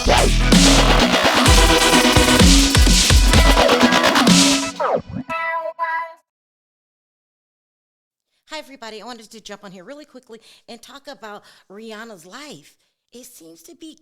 Hi, everybody. I wanted to jump on here really quickly and talk about Rihanna's life. It seems to be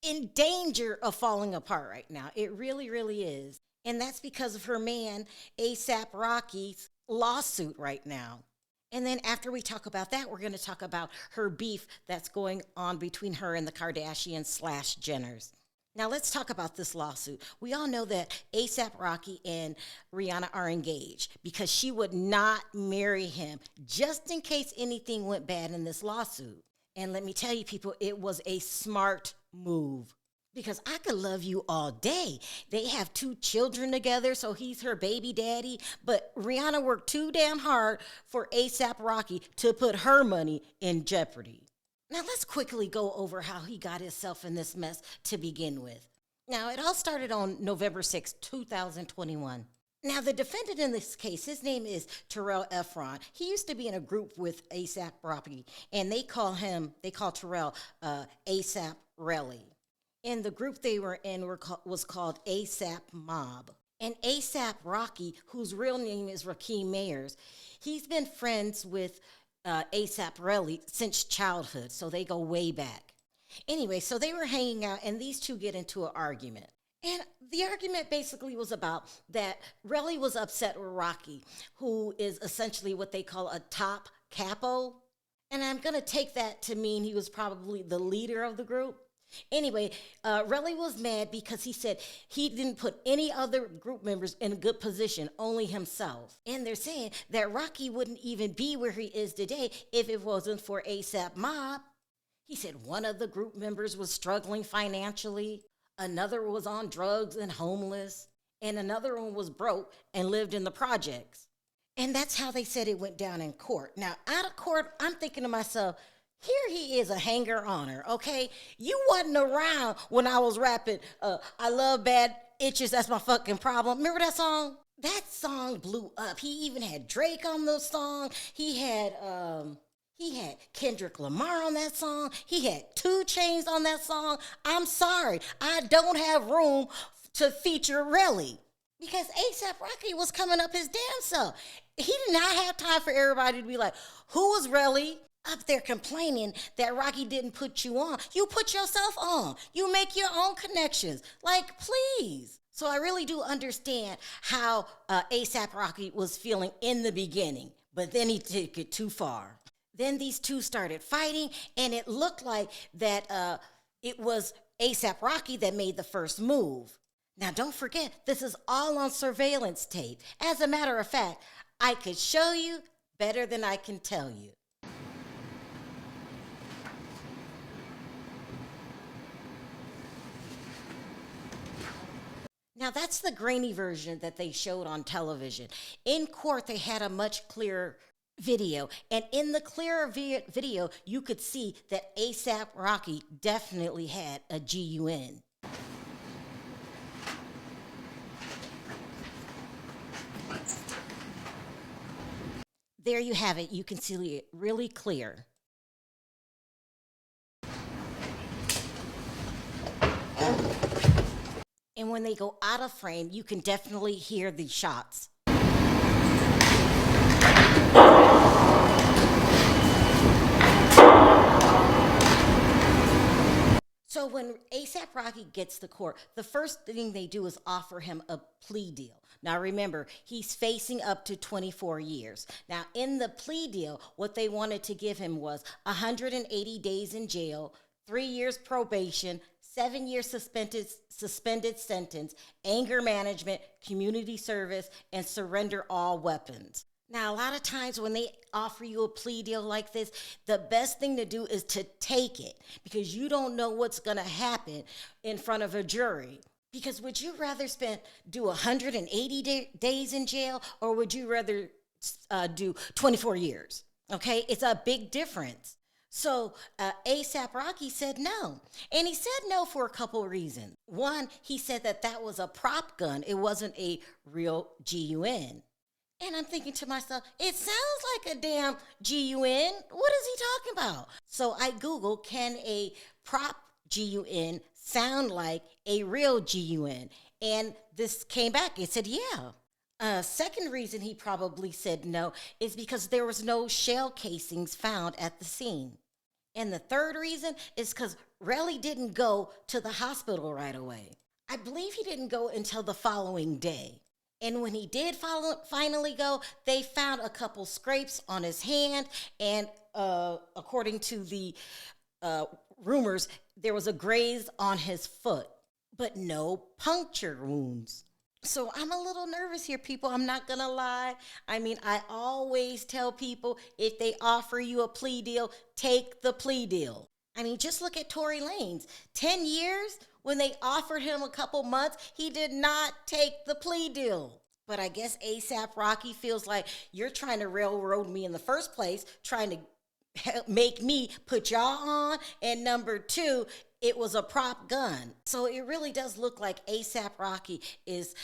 in danger of falling apart right now. It really, really is. And that's because of her man, ASAP Rocky's lawsuit right now. And then after we talk about that, we're going to talk about her beef that's going on between her and the Kardashians slash Jenners. Now let's talk about this lawsuit. We all know that ASAP Rocky and Rihanna are engaged because she would not marry him just in case anything went bad in this lawsuit. And let me tell you, people, it was a smart move. Because I could love you all day. They have 2 children together, so he's her baby daddy. But Rihanna worked too damn hard for ASAP Rocky to put her money in jeopardy. Now let's quickly go over how he got himself in this mess to begin with. Now it all started on November 6, 2021. Now the defendant in this case, his name is Terrell Efron. He used to be in a group with ASAP Rocky, and they call Terrell ASAP Relly. And the group they were in was called ASAP Mob. And ASAP Rocky, whose real name is Rakim Mayers, he's been friends with ASAP Relly since childhood, so they go way back. Anyway, so they were hanging out, and these two get into an argument. And the argument basically was about that Relly was upset with Rocky, who is essentially what they call a top capo. And I'm going to take that to mean he was probably the leader of the group. Anyway, Relly was mad because he said he didn't put any other group members in a good position, only himself. And they're saying that Rocky wouldn't even be where he is today if it wasn't for ASAP Mob. He said one of the group members was struggling financially, another was on drugs and homeless, and another one was broke and lived in the projects. And that's how they said it went down in court. Now, out of court, I'm thinking to myself, here he is, a hanger-oner, okay? You wasn't around when I was rapping, I love bad itches, that's my fucking problem. Remember that song? That song blew up. He even had Drake on the song. He had Kendrick Lamar on that song. He had 2 Chainz on that song. I'm sorry, I don't have room to feature Relly because ASAP Rocky was coming up his damn self. He did not have time for everybody to be like, who was Relly? Up there complaining that Rocky didn't put you on. You put yourself on. You make your own connections. Like, please. So I really do understand how ASAP Rocky was feeling in the beginning, but then he took it too far. Then these two started fighting, and it looked like that it was ASAP Rocky that made the first move. Now, don't forget, this is all on surveillance tape. As a matter of fact, I could show you better than I can tell you. Now, that's the grainy version that they showed on television. In court, they had a much clearer video. And in the clearer video, you could see that ASAP Rocky definitely had a GUN. There you have it. You can see it really clear. And when they go out of frame, you can definitely hear the shots. So when ASAP Rocky gets to court, the first thing they do is offer him a plea deal. Now remember, he's facing up to 24 years. Now in the plea deal, what they wanted to give him was 180 days in jail, 3 years probation, 7-year suspended sentence, anger management, community service, and surrender all weapons. Now, a lot of times when they offer you a plea deal like this, the best thing to do is to take it because you don't know what's going to happen in front of a jury. Because would you rather do 180 days in jail or would you rather do 24 years? Okay, it's a big difference. So ASAP Rocky said no. And he said no for a couple of reasons. One, he said that was a prop gun. It wasn't a real GUN. And I'm thinking to myself, it sounds like a damn GUN. What is he talking about? So I Googled, can a prop GUN sound like a real GUN? And this came back. It said, yeah. Second reason he probably said no is because there was no shell casings found at the scene. And the third reason is because Relly didn't go to the hospital right away. I believe he didn't go until the following day. And when he did finally go, they found a couple scrapes on his hand. And according to the rumors, there was a graze on his foot, but no puncture wounds. So I'm a little nervous here, people. I'm not going to lie. I mean, I always tell people, if they offer you a plea deal, take the plea deal. I mean, just look at Tory Lanez. 10 years, when they offered him a couple months, he did not take the plea deal. But I guess A$AP Rocky feels like you're trying to railroad me in the first place, trying to make me put y'all on. And number two, it was a prop gun. So it really does look like A$AP Rocky is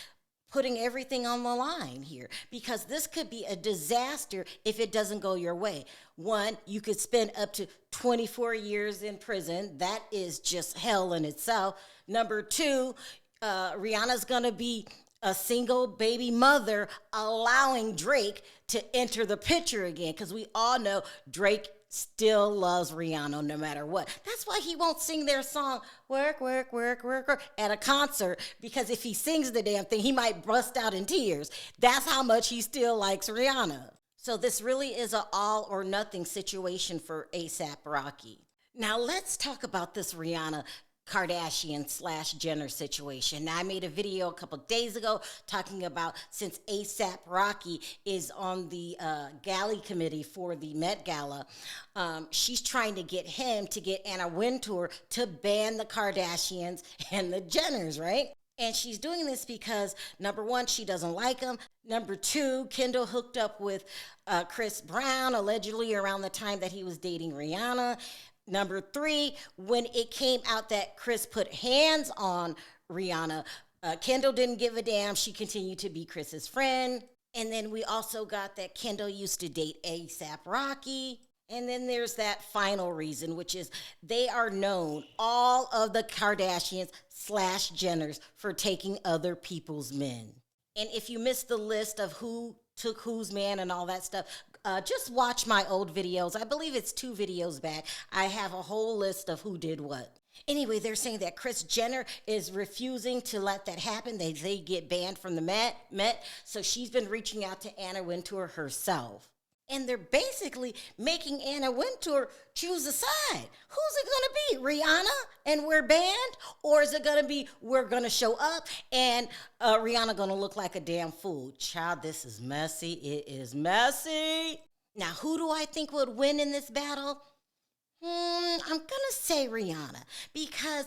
putting everything on the line here, because this could be a disaster if it doesn't go your way. One, you could spend up to 24 years in prison. That is just hell in itself. Number two, Rihanna's gonna be a single baby mother, allowing Drake to enter the picture again, because we all know Drake still loves Rihanna no matter what. That's why he won't sing their song, work, work, work, work, work, at a concert, because if he sings the damn thing, he might bust out in tears. That's how much he still likes Rihanna. So this really is an all or nothing situation for A$AP Rocky. Now let's talk about this Rihanna Kardashian / Jenner situation. Now, I made a video a couple days ago talking about, since A$AP Rocky is on the galley committee for the Met Gala, she's trying to get him to get Anna Wintour to ban the Kardashians and the Jenners, right? And she's doing this because, number one, she doesn't like him. Number two, Kendall hooked up with Chris Brown, allegedly around the time that he was dating Rihanna. Number three, when it came out that Chris put hands on Rihanna, Kendall didn't give a damn. She continued to be Chris's friend. And then we also got that Kendall used to date A$AP Rocky. And then there's that final reason, which is they are known, all of the Kardashians / Jenners, for taking other people's men. And if you missed the list of who took whose man and all that stuff, just watch my old videos. I believe it's 2 videos back. I have a whole list of who did what. Anyway, they're saying that Kris Jenner is refusing to let that happen. They get banned from the Met. So she's been reaching out to Anna Wintour herself. And they're basically making Anna Wintour choose a side. Who's it going to be? Rihanna and we're banned? Or is it going to be we're going to show up and Rihanna going to look like a damn fool? Child, this is messy. It is messy. Now, who do I think would win in this battle? I'm going to say Rihanna, because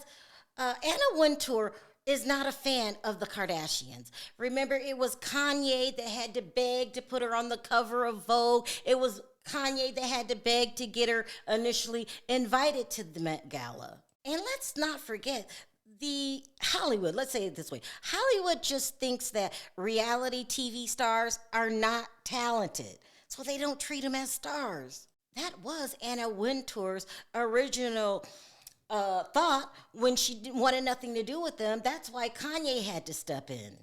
Anna Wintour is not a fan of the Kardashians. Remember, it was Kanye that had to beg to put her on the cover of Vogue. It was Kanye that had to beg to get her initially invited to the Met Gala. And let's not forget, the Hollywood, let's say it this way, Hollywood just thinks that reality TV stars are not talented, so they don't treat them as stars. That was Anna Wintour's original thought when she wanted nothing to do with them. That's why Kanye had to step in.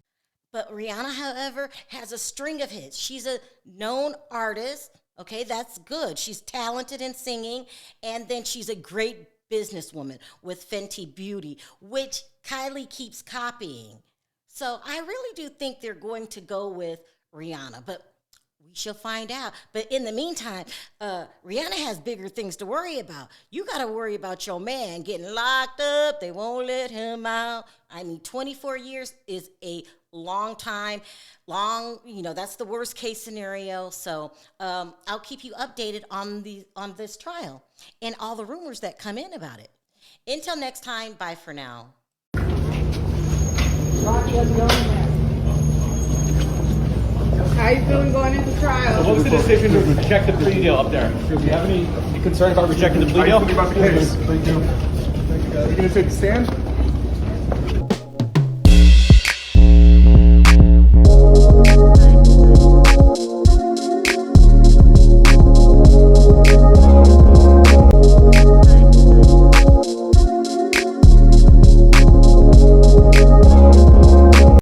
But Rihanna, however, has a string of hits. She's a known artist. Okay, that's good. She's talented in singing. And then she's a great businesswoman with Fenty Beauty, which Kylie keeps copying. So I really do think they're going to go with Rihanna. But we shall find out. But in the meantime, Rihanna has bigger things to worry about. You got to worry about your man getting locked up. They won't let him out. I mean, 24 years is a long time. That's the worst case scenario. So I'll keep you updated on this trial and all the rumors that come in about it. Until next time, bye for now. Rocky, how's it going, man? How you feeling going into trial? So what was the decision to reject the plea deal up there? Do you have any concern about rejecting the plea deal? How do you think about the case? Thank you. Are you going to take the stand?